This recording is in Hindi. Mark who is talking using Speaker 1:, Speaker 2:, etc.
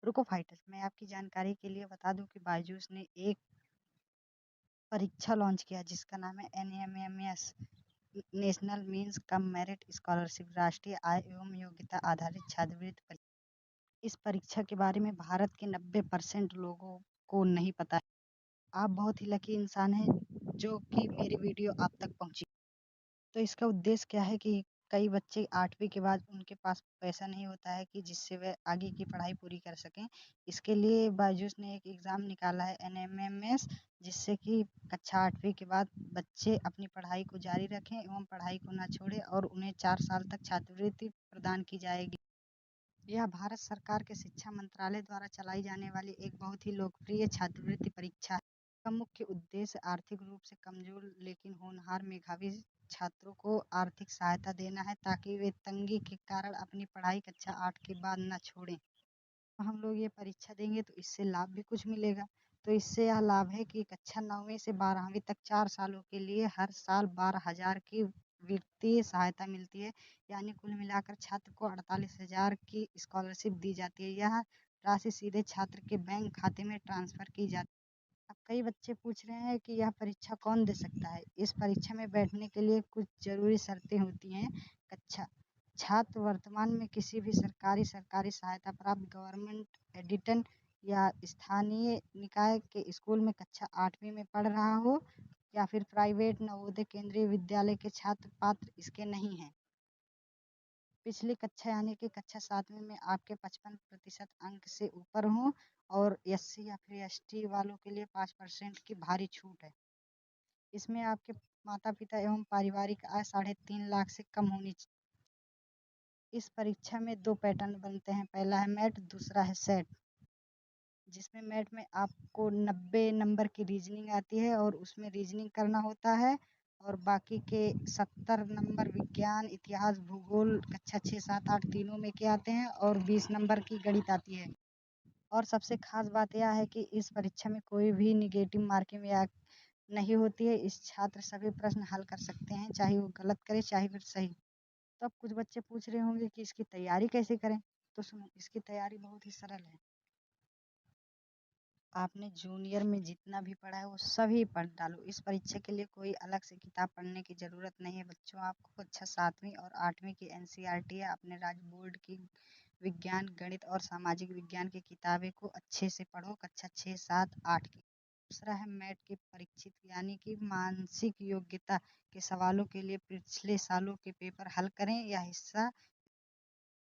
Speaker 1: रुको फाइटर्स, मैं आपकी जानकारी के लिए बता दूं कि बायजूस ने एक परीक्षा लॉन्च किया जिसका नाम है NMMS, national means cum merit scholarship, राष्ट्रीय आय एवं योग्यता आधारित छात्रवृत्ति परीक्षा। इस परीक्षा के बारे में भारत के 90% लोगों को नहीं पता है। आप बहुत ही लकी इंसान हैं जो कि मेरी वीडियो आप तक पहुंची। तो इसका उद्देश्य क्या है कि कई बच्चे 8वीं के बाद उनके पास पैसा नहीं होता है कि जिससे वे आगे की पढ़ाई पूरी कर सकें। इसके लिए बायजूस ने एक एग्ज़ाम निकाला है NMMS, जिससे कि कक्षा 8वीं के बाद बच्चे अपनी पढ़ाई को जारी रखें एवं पढ़ाई को ना छोड़ें और उन्हें 4 साल तक छात्रवृत्ति प्रदान की जाएगी। यह भारत सरकार के शिक्षा मंत्रालय द्वारा चलाई जाने वाली एक बहुत ही लोकप्रिय छात्रवृत्ति परीक्षा है। इसका मुख्य उद्देश्य आर्थिक रूप से कमजोर लेकिन होनहार मेधावी छात्रों को आर्थिक सहायता देना है ताकि वे तंगी के कारण अपनी पढ़ाई कक्षा 8 के बाद न छोड़ें। हम लोग ये परीक्षा देंगे तो इससे लाभ भी कुछ मिलेगा। तो इससे यह लाभ है कि कक्षा 9वीं से 12वीं तक 4 सालों के लिए हर साल 12,000 की वित्तीय सहायता मिलती है। यानी कुल मिलाकर छात्र को 48,000 की स्कॉलरशिप दी जाती है। यह राशि सीधे छात्र के बैंक खाते में ट्रांसफर की जाती है। अब कई बच्चे पूछ रहे हैं कि यह परीक्षा कौन दे सकता है। इस परीक्षा में बैठने के लिए कुछ जरूरी शर्तें होती हैं। कक्षा छात्र वर्तमान में किसी भी सरकारी सहायता प्राप्त गवर्नमेंट एडिटन या स्थानीय निकाय के स्कूल में कक्षा 8वीं में पढ़ रहा हो या फिर प्राइवेट नवोदय केंद्रीय विद्यालय के छात्र पात्र इसके नहीं हैं। पिछली कक्षा यानी कि कक्षा 7वीं में आपके 55% अंक से ऊपर हों और SC या फिर ST वालों के लिए 5% की भारी छूट है। इसमें आपके माता पिता एवं पारिवारिक आय 3.5 लाख से कम होनी चाहिए। इस परीक्षा में 2 पैटर्न बनते हैं, पहला है मैट, दूसरा है सेट। जिसमें मैट में आपको 90 नंबर की रीजनिंग आती है और उसमें रीजनिंग करना होता है और बाकी के 70 नंबर विज्ञान, इतिहास, भूगोल कक्षा 6, 7, 8 तीनों में के आते हैं और 20 नंबर की गणित आती है। और सबसे खास बात यह है कि इस परीक्षा में कोई भी निगेटिव मार्किंग या नहीं होती है। इस छात्र सभी प्रश्न हल कर सकते हैं, चाहे वो गलत करे चाहे फिर सही। तो अब कुछ बच्चे पूछ रहे होंगे कि इसकी तैयारी कैसे करें। तो सुनो, इसकी तैयारी बहुत ही सरल है। आपने जूनियर में जितना भी पढ़ा है वो सभी पढ़ डालो। इस परीक्षा के लिए कोई अलग से किताब पढ़ने की ज़रूरत नहीं है बच्चों। आपको कक्षा 7वीं और 8वीं की NCERT या अपने राज्य बोर्ड की विज्ञान, गणित और सामाजिक विज्ञान की किताबें को अच्छे से पढ़ो। कक्षा 6, 7, 8 की। दूसरा है मैट की परीक्षित यानी कि मानसिक योग्यता के सवालों के लिए पिछले सालों के पेपर हल करें। यह हिस्सा